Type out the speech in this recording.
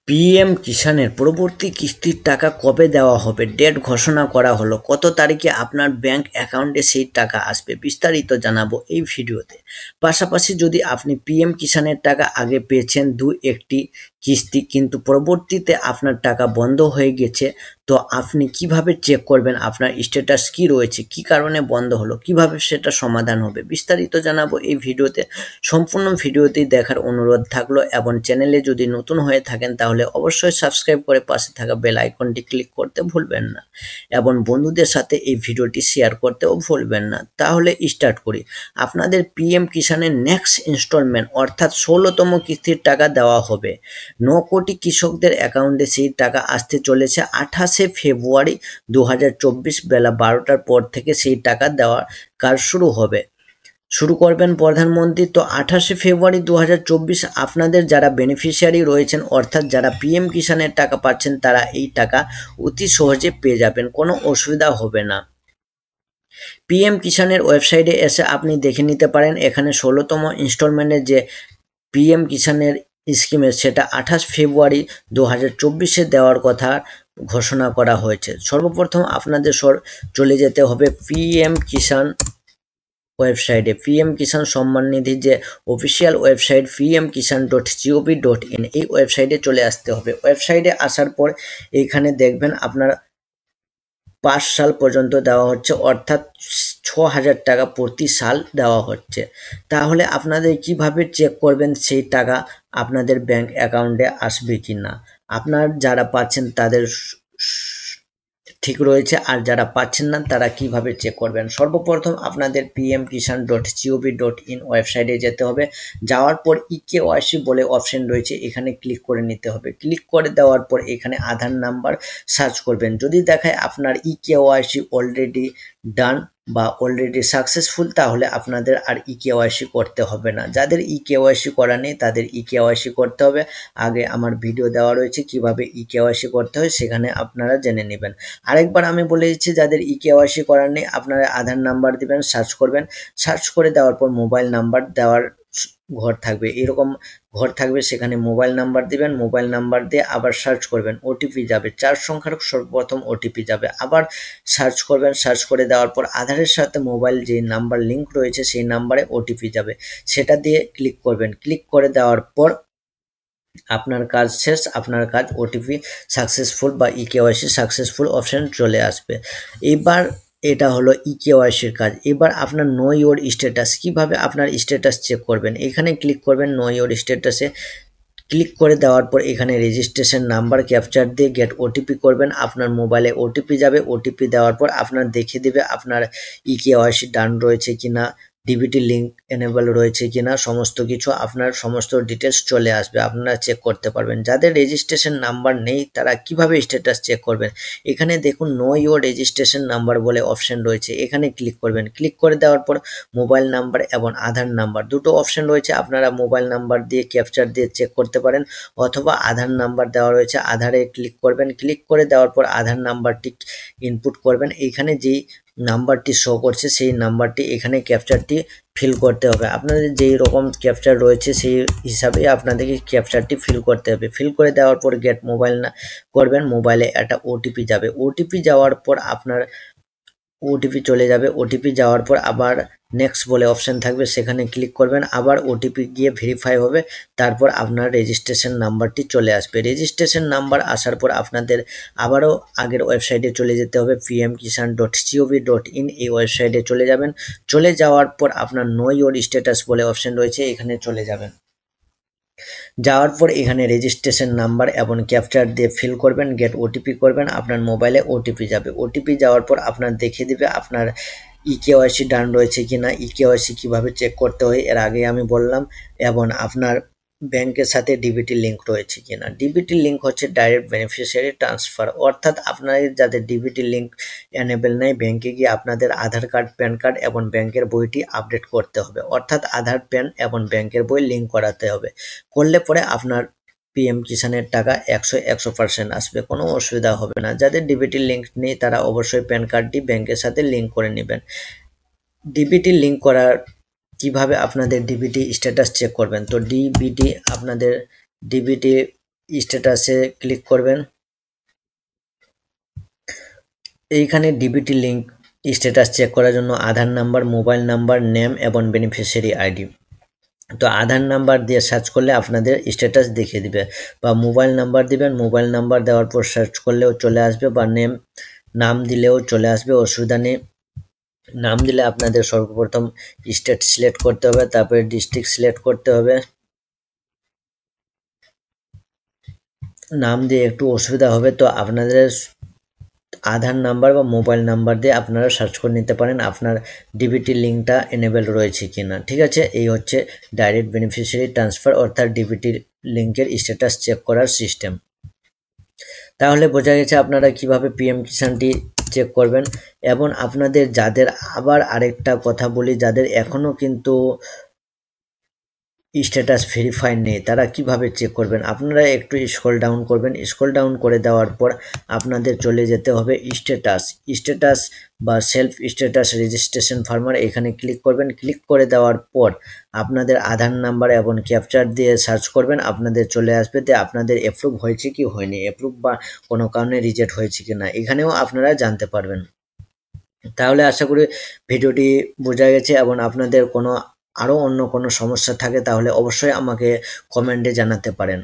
PM কিষাণের পরবর্তী কিস্তির টাকা কবে দেওয়া হবে? ডেট ঘোষণা করা হলো। কত তারিখে আপনার ব্যাংক অ্যাকাউন্টে সেই টাকা আসবে? বিস্তারিত জানাবো এই ভিডিওতে। পাশাপাশি যদি আপনি পিএম কিষাণের টাকা আগে পেয়েছেন একটি কিস্তি, কিন্তু পরবর্তীতে আপনার টাকা বন্ধ হয়ে গেছে, তো আপনি কিভাবে চেক করবেন আপনার স্ট্যাটাস কি রয়েছে, কি কারণে বন্ধ হলো, কিভাবে সেটা সমাধান হবে, বিস্তারিত জানাবো এই ভিডিওতে। সম্পূর্ণ ভিডিওটি দেখার অনুরোধ থাকলো এবং চ্যানেলে যদি নতুন হয়ে থাকেন তাহলে অবশ্যই সাবস্ক্রাইব করে পাশে থাকা বেল আইকনটি ক্লিক করতে ভুলবেন না এবং বন্ধুদের সাথে এই ভিডিওটি শেয়ার করতেও ভুলবেন না। তাহলে স্টার্ট করি। আপনাদের পিএম কিষাণের নেক্সট ইনস্টলমেন্ট অর্থাৎ 16তম কিস্তির টাকা দেওয়া হবে। 9 কোটি কৃষকদের অ্যাকাউন্টে সেই টাকা আসতে চলেছে 28শে ফেব্রুয়ারি 2024 বেলা 12টার পর থেকে সেই টাকা দেওয়ার কাজ শুরু করবেন প্রধানমন্ত্রী। তো 28শে ফেব্রুয়ারি 2024 আপনাদের যারা বেনিফিশিয়ারি রয়েছেন অর্থাৎ যারা পিএম কিষাণের টাকা পাচ্ছেন তারা এই টাকা অতি সহজে পেয়ে যাবেন, কোনো অসুবিধা হবে না। পিএম কিষাণের ওয়েবসাইটে এসে আপনি দেখে নিতে পারেন এখানে 16তম ইনস্টলমেন্টের যে পিএম কিষাণের স্কিমের সেটা 28 ফেব্রুয়ারি 2024 দেওয়ার কথা ঘোষণা করা হয়েছে। সর্বপ্রথম আপনাদের চলে যেতে হবে পিএম কিষাণ ওয়েবসাইটে। পিএম কিষাণ সম্মান নিধি যে অফিসিয়াল ওয়েবসাইট pmkishan.gov.in, এই ওয়েবসাইটে চলে আসতে হবে। ওয়েবসাইটে আসার পর এইখানে দেখবেন আপনার 5 সাল পর্যন্ত দেওয়া হচ্ছে, অর্থাৎ 6000 টাকা প্রতি সাল দেওয়া হচ্ছে। তাহলে আপনাদের কিভাবে চেক করবেন সেই টাকা আপনাদের ব্যাংক অ্যাকাউন্টে আসবে কি না? আপনার যারা পাচ্ছেন তাদের ঠিক রয়েছে, আর যারা পাচ্ছেন না তারা কিভাবে চেক করবেন? সর্বপ্রথম আপনাদের pmkishan.gov.in ওয়েবসাইটে যেতে হবে। যাওয়ার পর ইকেওয়াইসি বলে অপশন রয়েছে, এখানে ক্লিক করে নিতে হবে। ক্লিক করে দেওয়ার পর এখানে আধার নাম্বার সার্চ করবেন। যদি দেখায় আপনার ইকেওয়াইসি অলরেডি ডান বা অলরেডি সাকসেসফুল, তাহলে আপনাদের আর ইকেওয়াইসি করতে হবে না। যাদের ইকেওয়াইসি করা নেই তাদের ইকেওয়াইসি করতে হবে। আগে আমার ভিডিও দেওয়া রয়েছে কিভাবে ইকেওয়াইসি করতে হয়, সেখানে আপনারা জেনে নেবেন। আরেকবার আমি বলে দিচ্ছি, যাদের ইকেওয়াইসি করার নেই আপনারা আধার নাম্বার দিবেন, সার্চ করবেন। সার্চ করে দেওয়ার পর মোবাইল নাম্বার দেওয়ার ঘর থাকবে, এরকম ঘর থাকবে, সেখানে মোবাইল নাম্বার দিবেন। মোবাইল নাম্বার দিয়ে আবার সার্চ করবেন, ওটিপি যাবে 4 সংখ্যার সর্বপ্রথম ওটিপি যাবে। আবার সার্চ করবেন, সার্চ করে দেওয়ার পর আধারের সাথে মোবাইল যে নাম্বার লিঙ্ক রয়েছে সেই নাম্বারে ওটিপি যাবে, সেটা দিয়ে ক্লিক করবেন। ক্লিক করে দেওয়ার পর আপনার কাজ শেষ, আপনার কাজ ওটিপি সাকসেসফুল বা ইকেওয়াইসি সাকসেসফুল অপশন চলে আসবে। এবার এটা হলো ইকেওয়াইসির কাজ। এবার আপনার নো ইওর স্ট্যাটাস, কিভাবে আপনার স্ট্যাটাস চেক করবেন? এখানে ক্লিক করবেন। নো ইওর স্ট্যাটাসে ক্লিক করে দেওয়ার পর এখানে রেজিস্ট্রেশন নাম্বার ক্যাপচার দিয়ে গেট ওটিপি করবেন। আপনার মোবাইলে ওটিপি যাবে। ওটিপি দেওয়ার পর আপনার দেখিয়ে দেবে আপনার ইকেওয়াইসি ডান রয়েছে কিনা, ডিবিটি লিঙ্ক এনেবল রয়েছে কিনা, সমস্ত কিছু আপনার সমস্ত ডিটেলস চলে আসবে, আপনারা চেক করতে পারবেন। যাদের রেজিস্ট্রেশন নাম্বার নেই তারা কিভাবে স্ট্যাটাস চেক করবেন? এখানে দেখুন নো ইওর রেজিস্ট্রেশন নাম্বার বলে অপশন রয়েছে, এখানে ক্লিক করবেন। ক্লিক করে দেওয়ার পর মোবাইল নাম্বার এবং আধার নাম্বার দুটো অপশন রয়েছে, আপনারা মোবাইল নাম্বার দিয়ে ক্যাপচার দিয়ে চেক করতে পারেন অথবা আধার নাম্বার দেওয়া রয়েছে, আধারে ক্লিক করবেন। ক্লিক করে দেওয়ার পর আধার নাম্বারটি ইনপুট করবেন। এইখানে যেই নাম্বারটি শো করছে সেই নাম্বারটি এখানে ক্যাপচারটি ফিল করতে হবে। আপনাদের যেই রকম ক্যাপচার রয়েছে সেই হিসাবে আপনাদেরকে ক্যাপচারটি ফিল করতে হবে। ফিল করে দেওয়ার পর গেট মোবাইল না করবেন। মোবাইলে একটা ওটিপি যাবে। ওটিপি যাওয়ার পর আপনার ওটিপি চলে যাবে। ওটিপি যাওয়ার পর আবার নেক্সট বলে অপশন থাকবে, সেখানে ক্লিক করবেন। আবার ওটিপি গিয়ে ভেরিফাই হবে, তারপর আপনার রেজিস্ট্রেশন নাম্বারটি চলে আসবে। রেজিস্ট্রেশন নাম্বার আসার পর আপনাদের আবারও আগের ওয়েবসাইটে চলে যেতে হবে, pmkishan.gov.in, এই ওয়েবসাইটে চলে যাবেন। চলে যাওয়ার পর আপনার নো ইওর স্ট্যাটাস বলে অপশন রয়েছে, এখানে চলে যাবেন। যাওয়ার পর এখানে রেজিস্ট্রেশন নাম্বার এবং ক্যাপচার দিয়ে ফিল করবেন, গেট ওটিপি করবেন। আপনার মোবাইলে ওটিপি যাবে। ওটিপি যাওয়ার পর আপনার দেখিয়ে দিবে আপনার ইকেওয়াইসি ডান রয়েছে কিনা। ইকেওয়াইসি কিভাবে চেক করতে হয় এর আগে আমি বললাম, এবং আপনার ব্যাংকের সাথে ডিবিটি লিঙ্ক রয়েছে কিনা। ডিবিটি লিঙ্ক হচ্ছে ডাইরেক্ট বেনিফিশিয়ারি ট্রান্সফার, অর্থাৎ আপনাদের যাদের ডিবিটি লিঙ্ক এনেবল নেই ব্যাংকে গিয়ে আপনাদের আধার কার্ড, প্যান কার্ড এবং ব্যাংকের বইটি আপডেট করতে হবে, অর্থাৎ আধার, প্যান এবং ব্যাংকের বই লিঙ্ক করাতে হবে। করলে পরে আপনার পিএম কিষাণের টাকা 100% আসবে, কোনো অসুবিধা হবে না। যাদের ডিবিটি লিঙ্ক নেই তারা অবশ্যই প্যান কার্ডটি ব্যাংকের সাথে লিঙ্ক করে নেবেন। ডিবিটি লিঙ্ক করার কিভাবে আপনাদের ডিবিটি স্ট্যাটাস চেক করবেন? তো ডিবিটি আপনাদের ডিবিটি স্ট্যাটাসে ক্লিক করবেন। এইখানে ডিবিটি লিঙ্ক স্ট্যাটাস চেক করার জন্য আধার নাম্বার, মোবাইল নাম্বার, নেম এবং বেনিফিশিয়ারি আইডি। তো আধার নাম্বার দিয়ে সার্চ করলে আপনাদের স্ট্যাটাস দেখিয়ে দিবে, বা মোবাইল নাম্বার দিবেন, মোবাইল নাম্বার দেওয়ার পর সার্চ করলেও চলে আসবে, বা নাম দিলেও চলে আসবে, অসুবিধা নেই। নাম দিলে আপনাদের সর্বপ্রথম স্টেট সিলেক্ট করতে হবে, তারপরে ডিস্ট্রিক্ট সিলেক্ট করতে হবে। নাম দিয়ে একটু অসুবিধা হবে, তো আপনাদের আধার নাম্বার বা মোবাইল নাম্বার দিয়ে আপনারা সার্চ করে নিতে পারেন আপনার ডিবিটি লিঙ্কটা এনেবেল রয়েছে কিনা। ঠিক আছে, এই হচ্ছে ডাইরেক্ট বেনিফিশিয়ারি ট্রান্সফার অর্থাৎ ডিবিটি লিঙ্কের স্ট্যাটাস চেক করার সিস্টেম। তাহলে বোঝা গেছে আপনারা কিভাবে পিএম কিষাণটি চেক করবেন। এবং আপনাদের যাদের, আবার আরেকটা কথা বলি, যাদের এখনও কিন্তু স্ট্যাটাস ভেরিফাইড নেই তারা কিভাবে চেক করবেন। আপনারা একটু স্ক্রল ডাউন করবেন, স্ক্রল ডাউন করে দেওয়ার পর আপনাদের চলে যেতে হবে স্ট্যাটাস বা সেলফ স্ট্যাটাস রেজিস্ট্রেশন ফার্মার, এখানে ক্লিক করবেন। ক্লিক করে দেওয়ার পর আপনাদের আধার নাম্বার এবং ক্যাপচার দিয়ে সার্চ করবেন, আপনাদের চলে আসবে যে আপনাদের অ্যাপ্রুভ হয়েছে কি হয়নি, অ্যাপ্রুভ বা কোনো কারণে রিজেক্ট হয়েছে কি না, এখানেও আপনারা জানতে পারবেন। তাহলে আশা করি ভিডিওটি বোঝা গেছে, এবং আপনাদের কোনো আরও অন্য কোনো সমস্যা থাকে তাহলে অবশ্যই আমাকে কমেন্টে জানাতে পারেন।